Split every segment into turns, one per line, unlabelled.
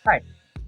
Hi,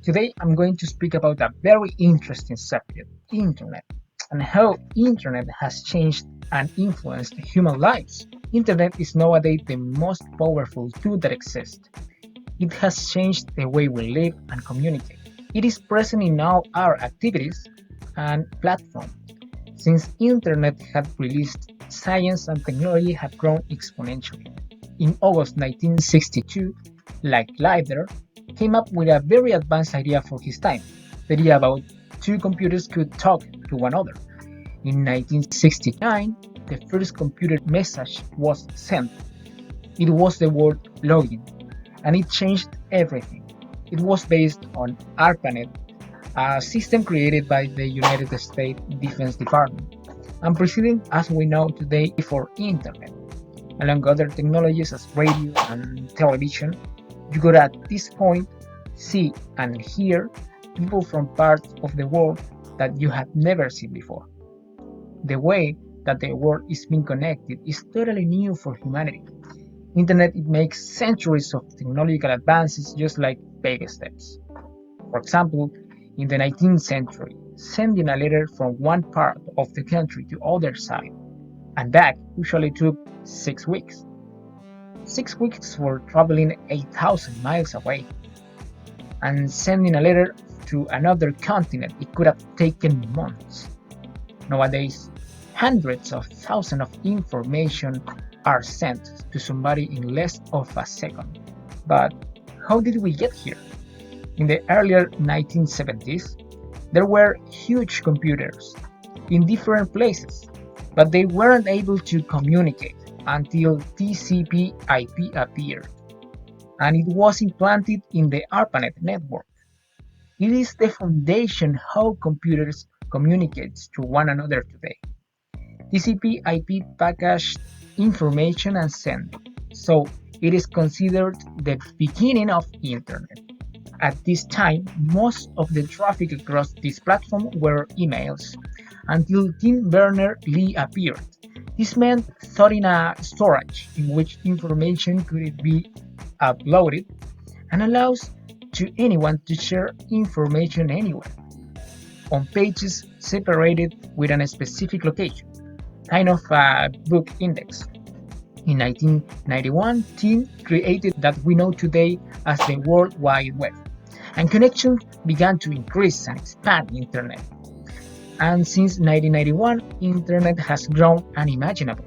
today I'm going to speak about a very interesting subject, internet, and how internet has changed and influenced human lives. Internet is nowadays the most powerful tool that exists. It has changed the way we live and communicate. It is present in all our activities and platforms. Since internet had released, science and technology have grown exponentially. In August 1962, like Lighter came up with a very advanced idea for his time, the idea about two computers could talk to one another. In 1969, the first computer message was sent. It was the word login, and it changed everything. It was based on ARPANET, a system created by the United States Defense Department, and preceding as we know today for Internet. Along other technologies as radio and television, you could at this point see and hear people from parts of the world that you had never seen before. The way that the world is being connected is totally new for humanity. Internet it makes centuries of technological advances just like baby steps. For example, in the 19th century, sending a letter from one part of the country to other side and back usually took 6 weeks. 6 weeks for traveling 8,000 miles away. And sending a letter to another continent, it could have taken months. Nowadays, hundreds of thousands of information are sent to somebody in less of a second. But how did we get here? In the earlier 1970s, there were huge computers in different places, but they weren't able to communicate until TCP/IP appeared, and it was implanted in the ARPANET network. It is the foundation how computers communicate to one another today. TCP/IP packaged information and sent it, so it is considered the beginning of Internet. At this time, most of the traffic across this platform were emails, until Tim Berners-Lee appeared. This meant storing a storage in which information could be uploaded and allows to anyone to share information anywhere on pages separated with a specific location, kind of a book index. In 1991, Tim created that we know today as the World Wide Web, and connections began to increase and expand Internet. And since 1991, Internet has grown unimaginable.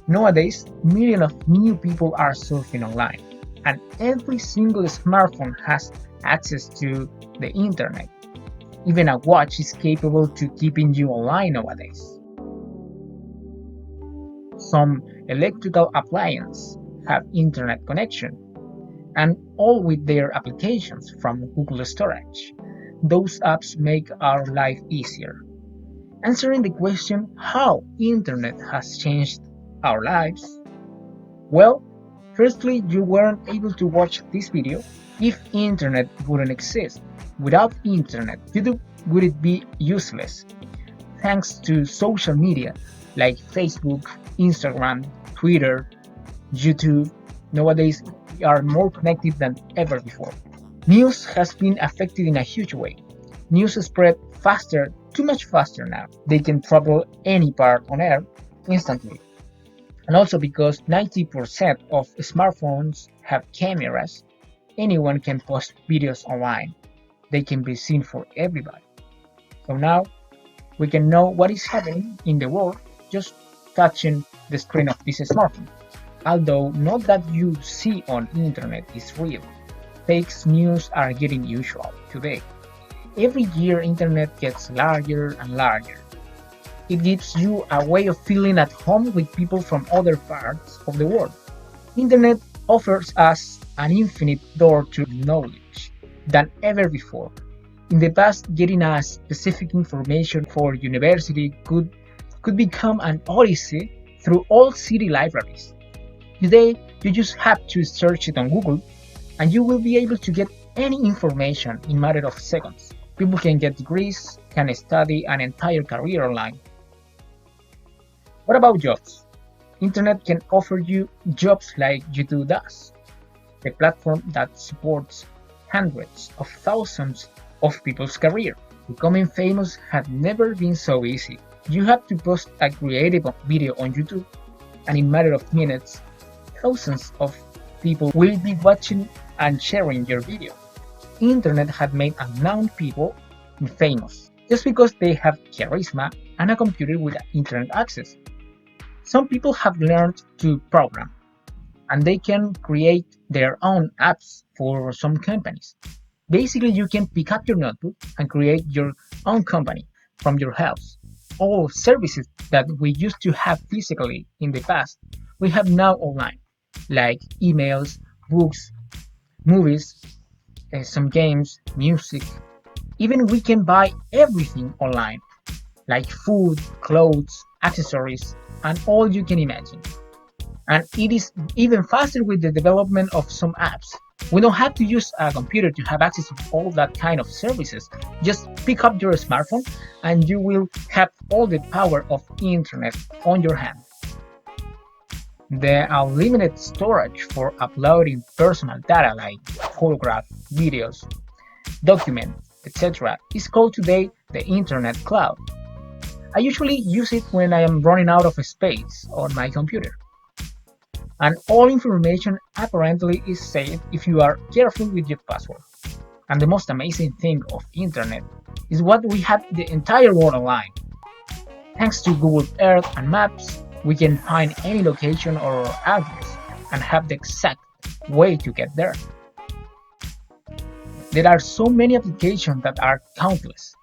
Nowadays, millions of new people are surfing online, and every single smartphone has access to the Internet. Even a watch is capable to keeping you online nowadays. Some electrical appliances have internet connection, and all with their applications from Google Storage. Those apps make our life easier. Answering the question how internet has changed our lives, well, firstly, you weren't able to watch this video if internet wouldn't exist. Without internet, YouTube would it be useless. Thanks to social media like Facebook, Instagram, Twitter, YouTube, nowadays we are more connected than ever before. News has been affected in a huge way. News spread faster, too much faster now. They can travel any part on Earth instantly. And also because 90% of smartphones have cameras, anyone can post videos online. They can be seen for everybody. So now we can know what is happening in the world just touching the screen of this smartphone. Although not that you see on internet is real, fake news are getting usual today. Every year internet gets larger and larger. It gives you a way of feeling at home with people from other parts of the world. Internet offers us an infinite door to knowledge than ever before. In the past, getting a specific information for university could become an odyssey through all city libraries. Today, you just have to search it on Google and you will be able to get any information in a matter of seconds. People can get degrees, can study an entire career online. What about jobs? Internet can offer you jobs like YouTube does, the platform that supports hundreds of thousands of people's career. Becoming famous had never been so easy. You have to post a creative video on YouTube, and in a matter of minutes, thousands of people will be watching and sharing your video. Internet had made unknown people famous just because they have charisma and a computer with internet access. Some people have learned to program, and they can create their own apps for some companies. Basically, you can pick up your notebook and create your own company from your house. All services that we used to have physically in the past, we have now online, like emails, books, movies, some games, music. Even we can buy everything online, like food, clothes, accessories, and all you can imagine. And it is even faster with the development of some apps. We don't have to use a computer to have access to all that kind of services. Just pick up your smartphone and you will have all the power of internet on your hand. The unlimited storage for uploading personal data like photographs, videos, documents, etc. is called today the Internet Cloud. I usually use it when I am running out of space on my computer. And all information apparently is safe if you are careful with your password. And the most amazing thing of internet is what we have the entire world online. Thanks to Google Earth and Maps, we can find any location or address and have the exact way to get there. There are so many applications that are countless,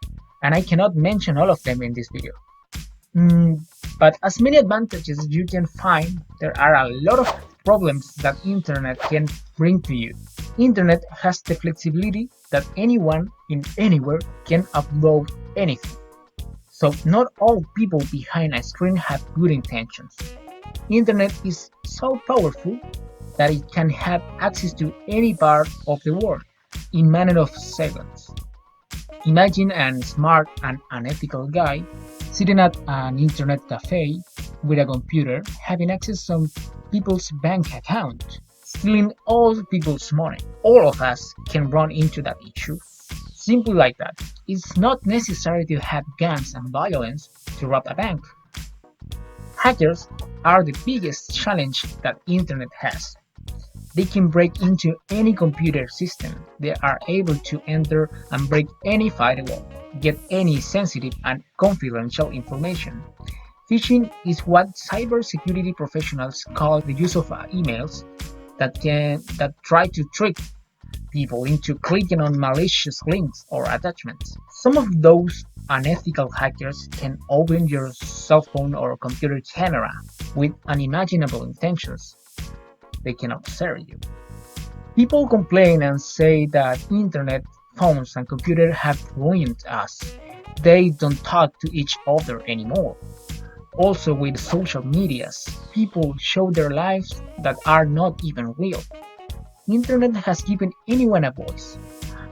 and I cannot mention all of them in this video. But as many advantages as you can find, there are a lot of problems that internet can bring to you. Internet has the flexibility that anyone in anywhere can upload anything. So not all people behind a screen have good intentions. Internet is so powerful that it can have access to any part of the world in a matter of seconds. Imagine a smart and unethical guy sitting at an internet cafe with a computer, having access to some people's bank account, stealing all people's money. All of us can run into that issue. Simply like that. It's not necessary to have guns and violence to rob a bank. Hackers are the biggest challenge that internet has. They can break into any computer system. They are able to enter and break any firewall, get any sensitive and confidential information. Phishing is what cybersecurity professionals call the use of emails that try to trick people into clicking on malicious links or attachments. Some of those unethical hackers can open your cell phone or computer camera with unimaginable intentions. They can observe you. People complain and say that internet, phones, and computers have ruined us. They don't talk to each other anymore. Also, with social medias, people show their lives that are not even real. Internet has given anyone a voice,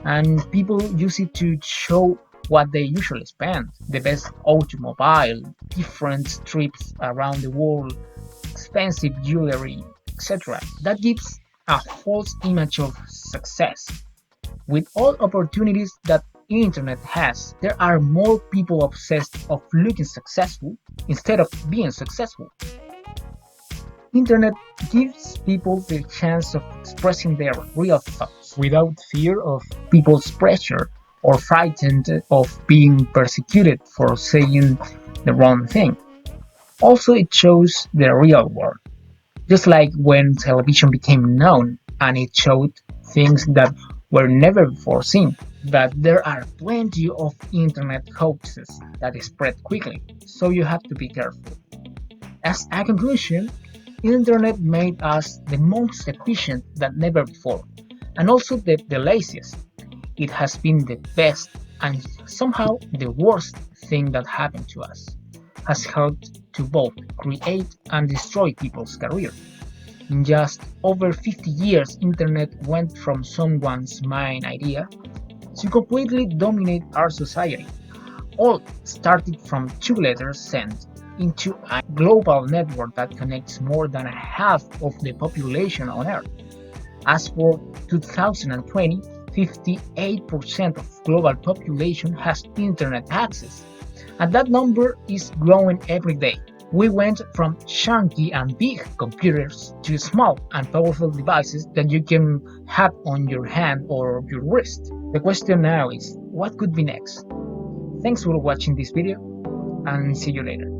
and people use it to show what they usually spend. The best automobile, different trips around the world, expensive jewelry, etc. That gives a false image of success. With all opportunities that internet has, there are more people obsessed of looking successful instead of being successful. Internet gives people the chance of expressing their real thoughts without fear of people's pressure or frightened of being persecuted for saying the wrong thing. Also, it shows the real world. Just like when television became known and it showed things that were never before seen. But there are plenty of internet hoaxes that spread quickly, so you have to be careful. As a conclusion, internet made us the most efficient than never before, and also the laziest. It has been the best and somehow the worst thing that happened to us. Has helped to both create and destroy people's career. In just over 50 years, internet went from someone's mind idea to completely dominate our society. All started from two letters sent into a global network that connects more than half of the population on Earth. As for 2020, 58% of global population has internet access, and that number is growing every day. We went from chunky and big computers to small and powerful devices that you can have on your hand or your wrist. The question now is, what could be next? Thanks for watching this video, and see you later.